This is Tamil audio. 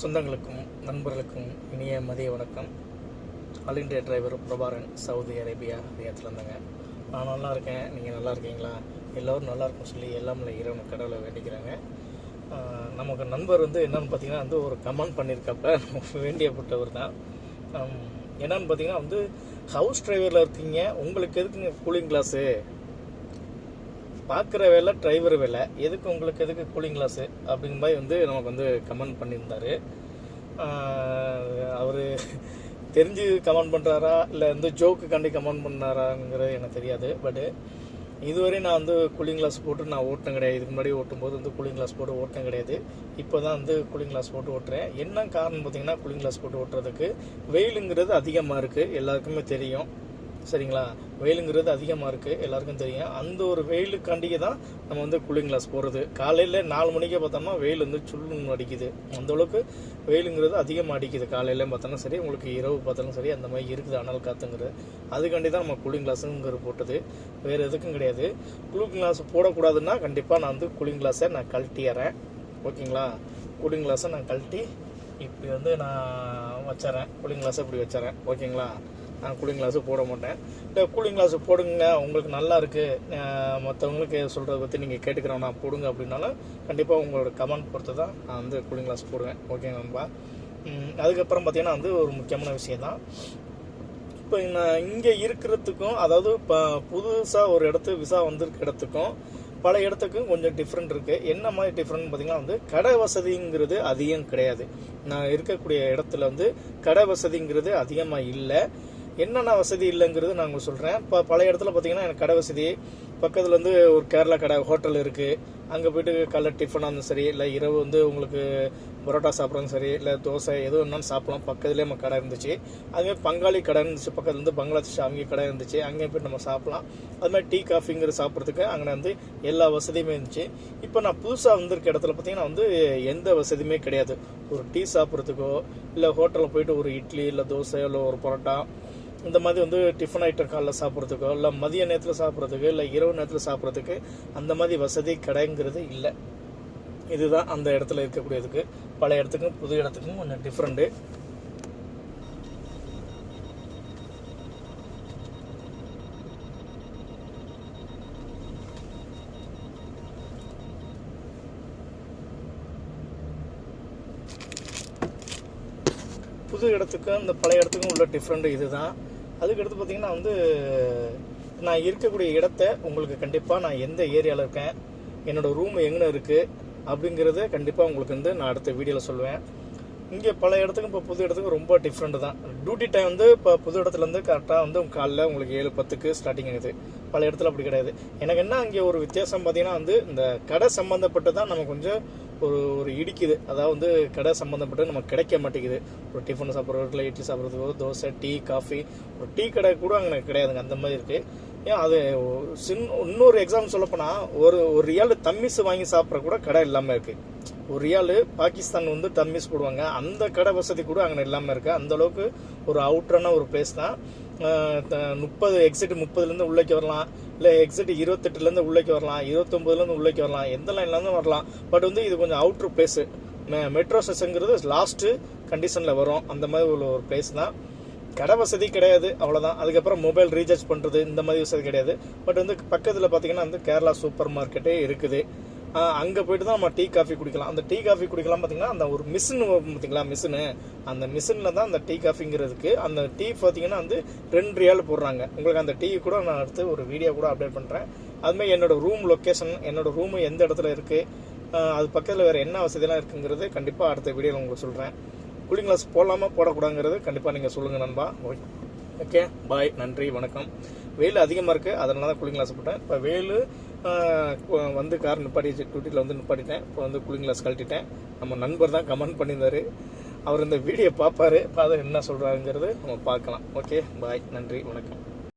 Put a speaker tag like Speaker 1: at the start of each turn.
Speaker 1: சொந்தங்களுக்கும் நண்பர்களுக்கும் இனிய மதிய வணக்கம். All India driver Prabaran, Saudi Arabia ரியாத்தில் இருந்தாங்க. நான் நல்லா இருக்கேன், நீங்கள் நல்லா இருக்கீங்களா? எல்லோரும் நல்லா இருக்கும்னு சொல்லி எல்லாமே இறைவன் கடவுளை வேண்டிக்கிறாங்க. நமக்கு நண்பர் என்னென்னு பார்த்தீங்கன்னா ஒரு கமெண்ட் பண்ணியிருக்கப்ப நமக்கு வேண்டியப்பட்டவர் தான். என்னென்னு பார்த்தீங்கன்னா ஹவுஸ் டிரைவரில் இருக்கீங்க, உங்களுக்கு எதுக்குங்க கூலிங் கிளாஸு? பார்க்குற வேலை டிரைவர் வேலை, எதுக்கு உங்களுக்கு எதுக்கு கூலிங் கிளாஸு அப்படிங்கிற மாதிரி நமக்கு கமெண்ட் பண்ணியிருந்தார். அவர் தெரிஞ்சு கமெண்ட் பண்ணுறாரா இல்லை ஜோக்குக்காண்டி கமெண்ட் பண்ணாராங்கிறது எனக்கு தெரியாது. பட்டு இதுவரை நான் கூலிங் கிளாஸ் போட்டு நான் ஓட்டினேன் கிடையாது. இதுக்கு முன்னாடி ஓட்டும்போது கூலிங் கிளாஸ் போட்டு ஓட்டினேன் கிடையாது. இப்போ தான் கூலிங் கிளாஸ் போட்டு ஓட்டுறேன். என்ன காரணம் பார்த்தீங்கன்னா, கூலிங் கிளாஸ் போட்டு ஓட்டுறதுக்கு வெயிலுங்கிறது அதிகமாக இருக்குது, எல்லாருக்குமே தெரியும். சரிங்களா? வெயிலுங்கிறது அதிகமாக இருக்குது, எல்லாருக்கும் தெரியும். அந்த ஒரு வெயிலுக்காண்டியே தான் நம்ம கூலிங் கிளாஸ் போடுறது. காலையில் 4 மணிக்கே பார்த்தோம்னா வெயில் சுள்ளுன்னு அடிக்குது. அந்தளவுக்கு வெயிலுங்கிறது அதிகமாக அடிக்குது. காலையில் பார்த்தாலும் சரி, உங்களுக்கு இரவு பார்த்தாலும் சரி, அந்த மாதிரி இருக்குது அனல் காற்றுங்கிறது. அதுக்காண்டி தான் நம்ம கூலிங் கிளாஸுங்கிறது போட்டது, வேறு எதுக்கும் கிடையாது. கூலிங் கிளாஸ் போடக்கூடாதுன்னா கண்டிப்பாக நான் கூலிங் கிளாஸை நான் கழட்டிடுறேன். ஓகேங்களா? கூலிங் கிளாஸை நான் கழட்டி இப்படி நான் வச்சிடறேன். கூலிங் கிளாஸை இப்படி வச்சிடறேன். ஓகேங்களா? நான் கூலிங் கிளாஸு போட மாட்டேன். இல்லை கூலிங் கிளாஸு போடுங்க, உங்களுக்கு நல்லா இருக்குது, மற்றவங்களுக்கு சொல்கிறத பற்றி நீங்கள் கேட்டுக்கிறோம் நான் போடுங்க அப்படின்னாலும் கண்டிப்பாக உங்களோட கமெண்ட் பொறுத்து தான் நான் கூலிங் கிளாஸ் போடுவேன். ஓகே நண்பா. அதுக்கப்புறம் பார்த்தீங்கன்னா ஒரு முக்கியமான விஷயம் தான். இப்போ நான் இங்கே இருக்கிறதுக்கும், அதாவது இப்போ புதுசாக ஒரு இடத்துக்கு விசா வந்திருக்க இடத்துக்கும் பல இடத்துக்கும் கொஞ்சம் டிஃப்ரெண்ட் இருக்குது. என்ன மாதிரி டிஃப்ரெண்ட் பார்த்தீங்கன்னா கடை வசதிங்கிறது அதிகம் கிடையாது. நான் இருக்கக்கூடிய இடத்துல கடை வசதிங்கிறது அதிகமாக இல்லை. என்னென்ன வசதி இல்லைங்கிறது நான் உங்களுக்கு சொல்கிறேன். இப்போ பல இடத்துல பார்த்தீங்கன்னா எனக்கு கடை வசதி பக்கத்தில் ஒரு கேரளா கடை ஹோட்டல் இருக்குது. அங்கே போய்ட்டு காலைல டிஃபனாக இருந்தாலும் சரி, இல்லை இரவு உங்களுக்கு பரோட்டா சாப்பிட்றதும் சரி, இல்லை தோசை எது வேணாலும் சாப்பிட்லாம். பக்கத்துலேயே நம்ம கடை இருந்துச்சு. அதுமாதிரி பங்காளி கடை இருந்துச்சு, பக்கத்தில் பங்களாதேஷ் அவங்க கடை இருந்துச்சு, அங்கேயே போய்ட்டு நம்ம சாப்பிட்லாம். அதுமாதிரி டீ காஃபிங்கிற சாப்பிட்றதுக்கு அங்கே எல்லா வசதியுமே இருந்துச்சு. இப்போ நான் புதுசாக வந்திருக்க இடத்துல பார்த்தீங்கன்னா எந்த வசதியுமே கிடையாது. ஒரு டீ சாப்பிட்றதுக்கோ, இல்லை ஹோட்டலில் போய்ட்டு ஒரு இட்லி இல்லை தோசை இல்லை ஒரு பரோட்டா இந்த மாதிரி டிஃபன் ஐட்டம் காலைல சாப்பிட்றதுக்கோ, இல்லை மதிய நேரத்தில் சாப்பிட்றதுக்கு, இல்லை இரவு நேரத்தில் சாப்பிட்றதுக்கு அந்த மாதிரி வசதி கடைங்கிறது இல்லை. இதுதான் அந்த இடத்துல இருக்கக்கூடியதுக்கு பல இடத்துக்கும் புது இடத்துக்கும் கொஞ்சம் டிஃப்ரெண்ட்டு. புது இடத்துக்கும் இந்த பழைய இடத்துக்கும் உள்ள டிஃப்ரெண்ட்டு இது தான். அதுக்கடுத்து பார்த்திங்கன்னா நான் இருக்கக்கூடிய இடத்த உங்களுக்கு கண்டிப்பாக நான் எந்த ஏரியாவில் இருக்கேன், என்னோடய ரூம் எங்கே இருக்குது அப்படிங்கிறத கண்டிப்பாக உங்களுக்கு நான் அடுத்த வீடியோவில் சொல்லுவேன். இங்கே பல இடத்துக்கும் இப்போ புது இடத்துக்கும் ரொம்ப டிஃப்ரெண்ட்டு தான். டியூட்டி டைம் இப்போ புது இடத்துலேருந்து கரெக்டாக காலைல உங்களுக்கு 7:10க்கு ஸ்டார்டிங் ஆகுது. பல இடத்துல அப்படி கிடையாது. எனக்கு என்ன அங்கே ஒரு வித்தியாசம் பார்த்தீங்கன்னா இந்த கடை சம்மந்தப்பட்டு தான் நமக்கு கொஞ்சம் ஒரு இடிக்குது. அதாவது கடை சம்மந்தப்பட்டு நமக்கு கிடைக்க மாட்டேங்குது. ஒரு டிஃபன் சாப்பிட்றதுக்கு, இல்லை இட்லி சாப்பிட்றதுக்கோ, தோசை டீ காஃபி, ஒரு டீ கடை கூட அங்கே கிடையாதுங்க. அந்த மாதிரி இருக்குது. ஏன் அது இன்னொரு எக்ஸாம்பிள் சொல்லப்போனால் ஒரு ரியால் தம்மிஸ் வாங்கி சாப்பிட்ற கூட கடை இல்லாமல் இருக்குது. ஒரு ரியால் பாகிஸ்தான் தம்மிஸ் போடுவாங்க, அந்த கடை வசதி கூட அங்கே இல்லாமல் இருக்குது. அந்தளவுக்கு ஒரு அவுட்டரான ஒரு பிளேஸ் தான். 30 எக்ஸிட் 30லேருந்து உள்ளேக்கு வரலாம், இல்லை எக்ஸிட் 28லேருந்து உள்ளேக்கு வரலாம், 29லேருந்து உள்ளேக்கு வரலாம், எந்த லைன்லேருந்து வரலாம். பட் இது கொஞ்சம் அவுட்ரு பிளேஸு. மெட்ரோ ஸ்டேஷனுங்கிறது லாஸ்ட்டு கண்டிஷனில் வரும். அந்த மாதிரி உள்ள ஒரு பிளேஸ் தான். கடை வசதி கிடையாது, அவ்வளோதான். அதுக்கப்புறம் மொபைல் ரீசார்ஜ் பண்ணுறது இந்த மாதிரி வசதி கிடையாது. பட் பக்கத்தில் பார்த்தீங்கன்னா கேரளா சூப்பர் மார்க்கெட்டே இருக்குது. அங்கே போய்ட்டு தான் நம்ம டீ காஃபி குடிக்கலாம். அந்த டீ காஃபி குடிக்கலாம் பார்த்தீங்கன்னா அந்த ஒரு மிஷின் பார்த்தீங்களா, மிஷினு, அந்த மிஷினில் தான் அந்த டீ காஃபிங்கிறதுக்கு. அந்த டீ பார்த்தீங்கன்னா 2 ரியால் போடுறாங்க. உங்களுக்கு அந்த டீ கூட நான் அடுத்து ஒரு வீடியோ கூட அப்டேட் பண்ணுறேன். அதுமாதிரி என்னோடய ரூம் லொக்கேஷன், என்னோடய ரூமு எந்த இடத்துல இருக்குது, அது பக்கத்தில் வேறு என்ன வசதியெல்லாம் இருக்குங்கிறது கண்டிப்பாக அடுத்த வீடியோவில் உங்களுக்கு சொல்கிறேன். கூலிங் கிளாஸ் போடலாமா போடக்கூடாங்கிறது கண்டிப்பாக நீங்கள் சொல்லுங்கள் நண்பா. ஓகே, பாய், நன்றி, வணக்கம். வெயில் அதிகமாக இருக்குது, அதனால தான் கூலிங் கிளாஸ் போட்டேன். இப்போ வெயில் கார் நிப்பாட்டிச்சு, டியூட்டியில் நிப்பாட்டிட்டேன். இப்போ கூலிங் கிளாஸ் கழட்டிட்டேன். நம்ம நண்பர் தான் கமெண்ட் பண்ணியிருந்தார். அவர் இந்த வீடியோ பார்ப்பார், பார்த்து என்ன சொல்கிறாருங்கிறது நம்ம பார்க்கலாம். ஓகே, பாய், நன்றி, வணக்கம்.